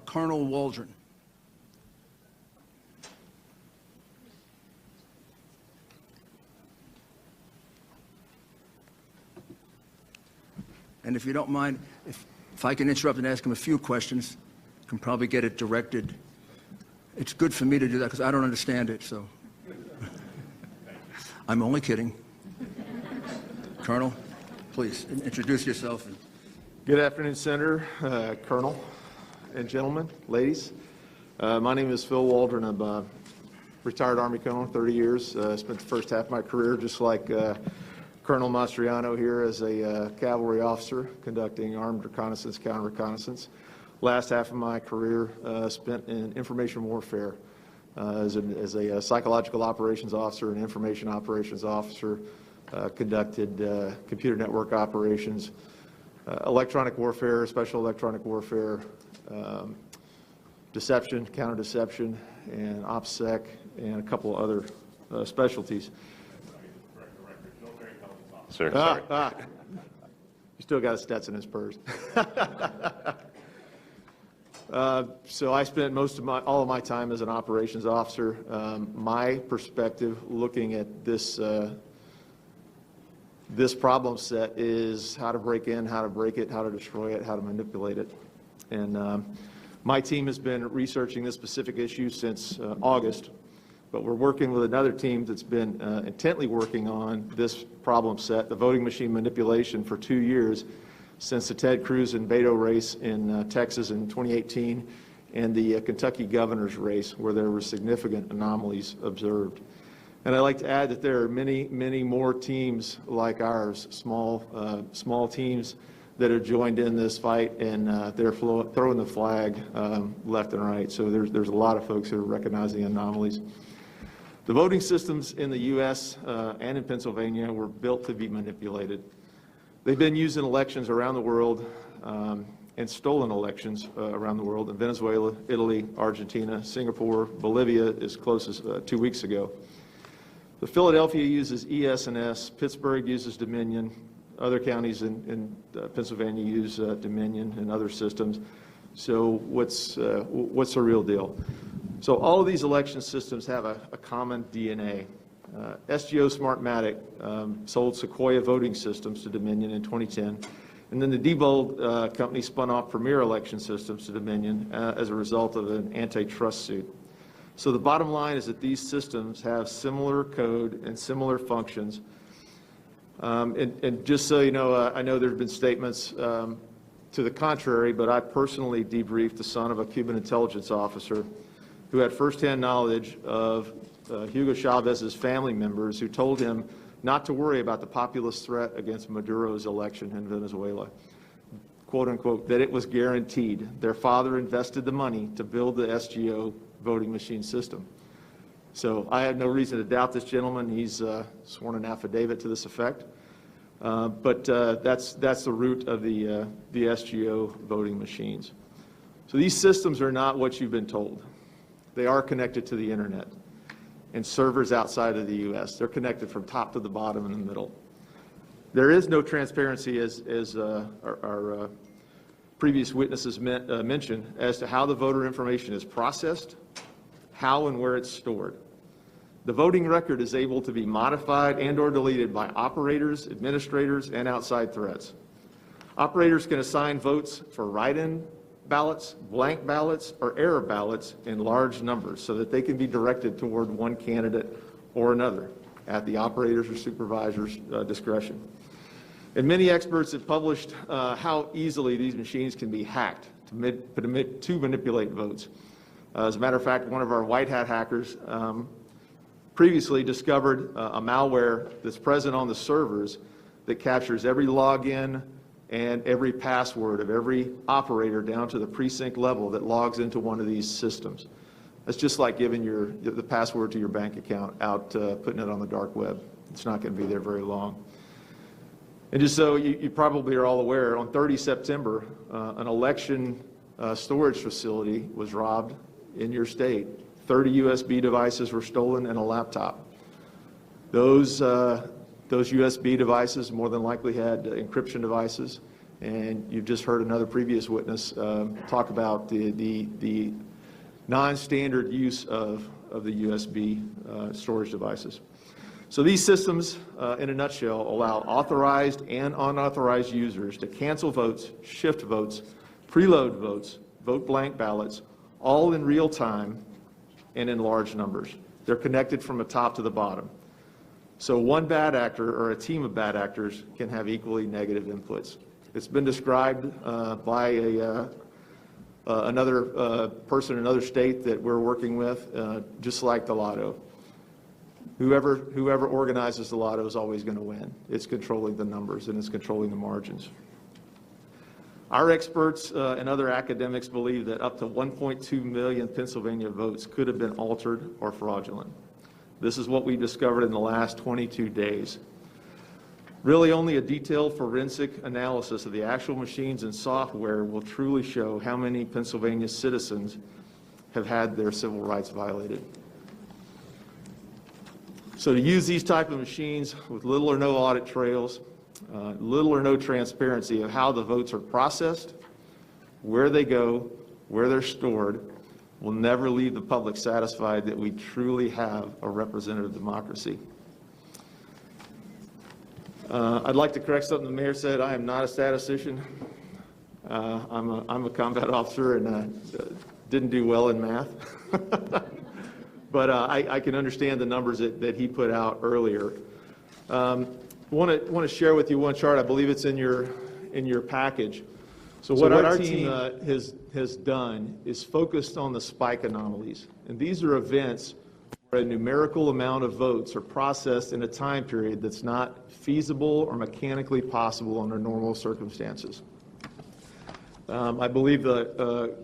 Colonel Waldron. And if you don't mind, if I can interrupt and ask him a few questions, I can probably get it directed. It's good for me to do that because I don't understand it, so. I'm only kidding. Colonel, please introduce yourself. Good afternoon, Senator, Colonel, and gentlemen, ladies. My name is Phil Waldron. I'm a retired Army Colonel, 30 years. Spent the first half of my career just like Colonel Mastriano here as a cavalry officer conducting armed reconnaissance, counter-reconnaissance. Last half of my career spent in information warfare as a psychological operations officer and information operations officer, conducted computer network operations, electronic warfare, special electronic warfare, deception, counter-deception, and OPSEC, and a couple other specialties. Sir, sorry. You still got a Stetson in his purse. So I spent all of my time as an operations officer. My perspective looking at this this problem set is how to break in, how to break it, how to destroy it, how to manipulate it. And my team has been researching this specific issue since August, but we're working with another team that's been intently working on this problem set, the voting machine manipulation, for 2 years, since the Ted Cruz and Beto race in Texas in 2018 and the Kentucky governor's race, where there were significant anomalies observed. And I'd like to add that there are many, many more teams like ours, small teams that have joined in this fight, and they're throwing the flag left and right. So there's a lot of folks who are recognizing anomalies. The voting systems in the U.S. And in Pennsylvania were built to be manipulated. They've been used in elections around the world and stolen elections around the world in Venezuela, Italy, Argentina, Singapore, Bolivia as close as 2 weeks ago. The Philadelphia uses ES&S, Pittsburgh uses Dominion, other counties in Pennsylvania use Dominion and other systems. So what's the real deal? So all of these election systems have a common DNA. SGO Smartmatic sold Sequoia voting systems to Dominion in 2010, and then the Diebold company spun off Premier Election Systems to Dominion as a result of an antitrust suit. So the bottom line is that these systems have similar code and similar functions. And just so you know, I know there have been statements to the contrary, but I personally debriefed the son of a Cuban intelligence officer who had firsthand knowledge of Hugo Chavez's family members who told him not to worry about the populist threat against Maduro's election in Venezuela, quote unquote, that it was guaranteed. Their father invested the money to build the SGO voting machine system. So I have no reason to doubt this gentleman. He's sworn an affidavit to this effect. But that's the root of the SGO voting machines. So these systems are not what you've been told. They are connected to the internet and servers outside of the U.S. They're connected from top to the bottom in the middle. There is no transparency, as our previous witnesses mentioned, as to how the voter information is processed, how and where it's stored. The voting record is able to be modified and or deleted by operators, administrators, and outside threats. Operators can assign votes for write-in ballots, blank ballots, or error ballots in large numbers so that they can be directed toward one candidate or another at the operator's or supervisor's discretion. And many experts have published how easily these machines can be hacked to manipulate votes. As a matter of fact, one of our white hat hackers previously discovered a malware that's present on the servers that captures every login and every password of every operator down to the precinct level that logs into one of these systems. That's just like giving the password to your bank account out, putting it on the dark web. It's not going to be there very long. And just so you probably are all aware, on 30 September, an election storage facility was robbed in your state. 30 USB devices were stolen and a laptop. Those USB devices more than likely had encryption devices And you've just heard another previous witness talk about the non-standard use of the USB storage devices. So these systems, in a nutshell, allow authorized and unauthorized users to cancel votes, shift votes, preload votes, vote blank ballots, all in real time and in large numbers. They're connected from the top to the bottom. So one bad actor or a team of bad actors can have equally negative inputs. It's been described by another person in another state that we're working with, just like the lotto. Whoever organizes the lotto is always going to win. It's controlling the numbers and it's controlling the margins. Our experts and other academics believe that up to 1.2 million Pennsylvania votes could have been altered or fraudulent. This is what we discovered in the last 22 days. Really, only a detailed forensic analysis of the actual machines and software will truly show how many Pennsylvania citizens have had their civil rights violated. So to use these type of machines with little or no audit trails, little or no transparency of how the votes are processed, where they go, where they're stored, will never leave the public satisfied that we truly have a representative democracy. I'd like to correct something the mayor said. I am not a statistician. I'm a combat officer and didn't do well in math. But I can understand the numbers that he put out earlier. Want to share with you one chart. I believe it's in your package. So what our team has done is focused on the spike anomalies, and these are events where a numerical amount of votes are processed in a time period that's not feasible or mechanically possible under normal circumstances. I believe that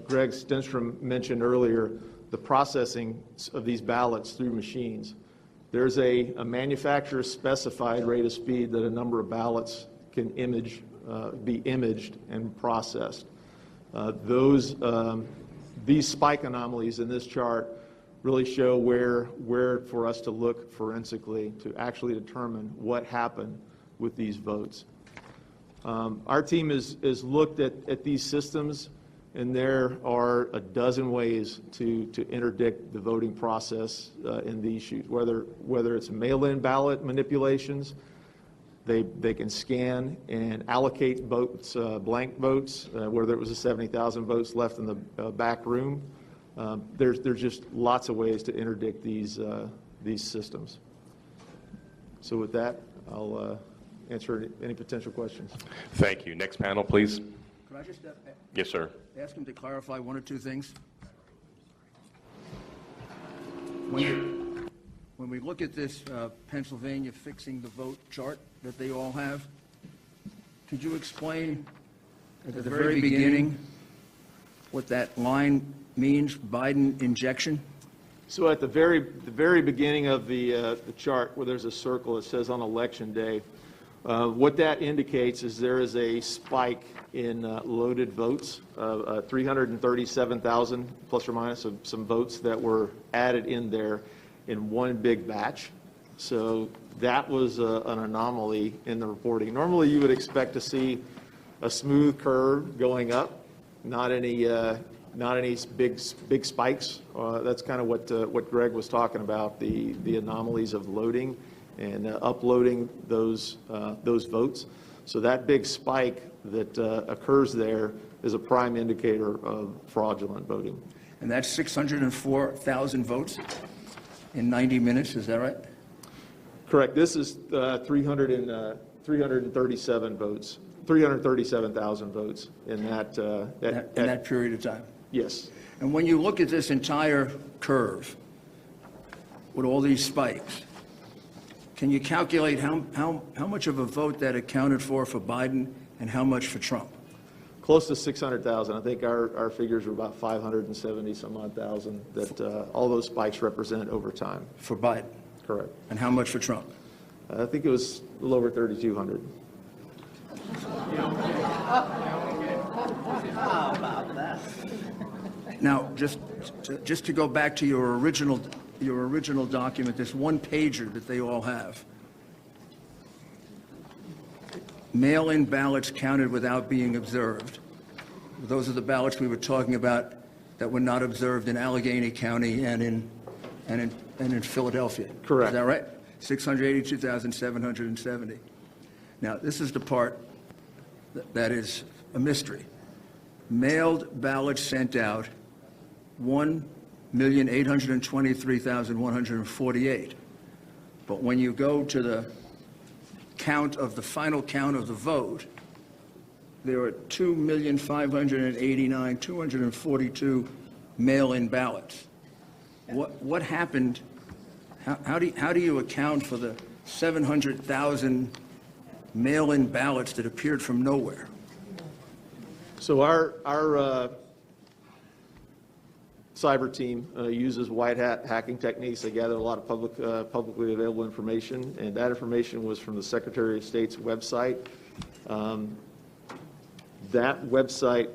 Greg Stenstrom mentioned earlier the processing of these ballots through machines. There's a manufacturer specified rate of speed that a number of ballots can be imaged and processed. These spike anomalies in this chart really show where for us to look forensically to actually determine what happened with these votes. Our team has looked at these systems, and there are a dozen ways to interdict the voting process in these issues, whether it's mail-in ballot manipulations. They can scan and allocate votes, blank votes, where there was 70,000 votes left in the back room. There's just lots of ways to interdict these systems. So with that, I'll answer any potential questions. Thank you. Next panel, please. Could I just Yes, sir. ask him to clarify one or two things? When we look at this Pennsylvania fixing the vote chart that they all have, could you explain at the very beginning what that line means, Biden injection? So at the very beginning of the chart, where there's a circle, it says on election day. What that indicates is there is a spike in loaded votes, 337,000 plus or minus of some votes that were added in there in one big batch. So that was an anomaly in the reporting. Normally you would expect to see a smooth curve going up, not any big spikes. That's kind of what Greg was talking about, the anomalies of loading and uploading those votes. So that big spike that occurs there is a prime indicator of fraudulent voting. And that's 604,000 votes in 90 minutes, is that right? Correct. This is 337 votes, 337,000 votes in that period of time. Yes. And when you look at this entire curve with all these spikes, can you calculate how much of a vote that accounted for Biden and how much for Trump? Close to 600,000. I think our figures were about 570 some odd thousand that all those spikes represent over time. For Biden? Correct. And how much for Trump? I think it was a little over 3,200. How about that? Now, just to go back to your original document, this one pager that they all have. mail-in ballots counted without being observed. Those are the ballots we were talking about that were not observed in Allegheny County and in Philadelphia. Correct. Is that right? 682,770. Now, this is the part that is a mystery. Mailed ballots sent out, 1,823,148. But when you go to the count of the final count of the vote, there are 2,589,242 mail-in ballots. What happened? How do you account for the 700,000 mail-in ballots that appeared from nowhere? So our cyber team uses white hat hacking techniques. They gather a lot of publicly available information, and that information was from the Secretary of State's website. That website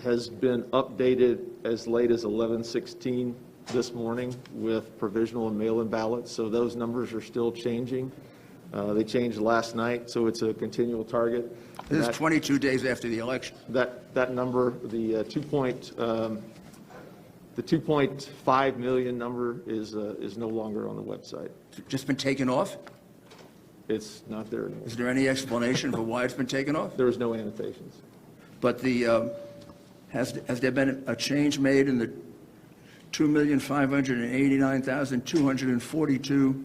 has been updated as late as 11/16 this morning with provisional and mail-in ballots, so those numbers are still changing. They changed last night, so it's a continual target. This is 22 days after the election. That number, the 2.5 million number is no longer on the website. Just been taken off? It's not there anymore. Is there any explanation for why it's been taken off? There was no annotations. But has there been a change made in the 2,589,242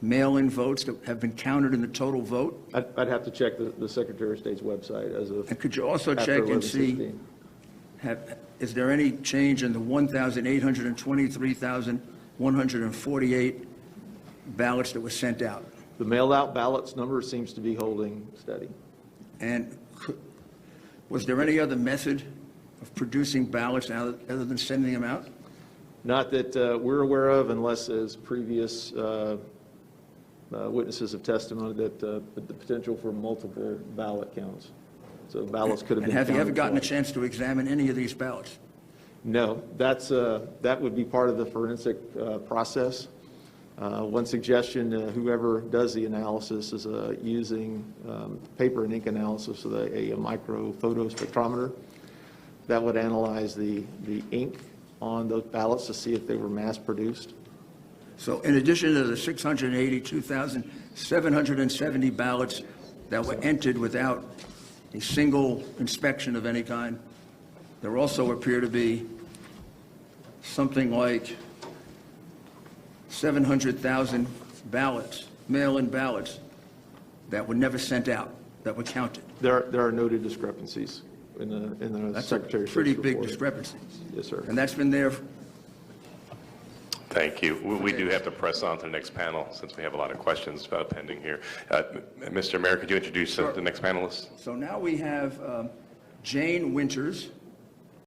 mail-in votes that have been counted in the total vote? I'd have to check the Secretary of State's website as of. And could you also after check and see, 11/16. is there any change in the 1,823,148 ballots that were sent out? The mailed-out ballots number seems to be holding steady. And was there any other method of producing ballots other than sending them out? Not that we're aware of, unless as previous witnesses have testified that the potential for multiple ballot counts. So ballots could have And been have you ever counted gotten a twice. chance to examine any of these ballots? No, that would be part of the forensic process. One suggestion, whoever does the analysis is using paper and ink analysis with a micro photo spectrometer that would analyze the ink on those ballots to see if they were mass produced. So in addition to the 682,770 ballots that were entered without a single inspection of any kind, there also appear to be something like 700,000 ballots, mail-in ballots, that were never sent out, that were counted. There are noted discrepancies in the That's a Secretary of State's pretty big report. discrepancy. Yes, sir. And that's been there. Thank you. We do have to press on to the next panel since we have a lot of questions pending here. Mr. Mayor, could you introduce Sure. the next panelist? So now we have Jane Winters,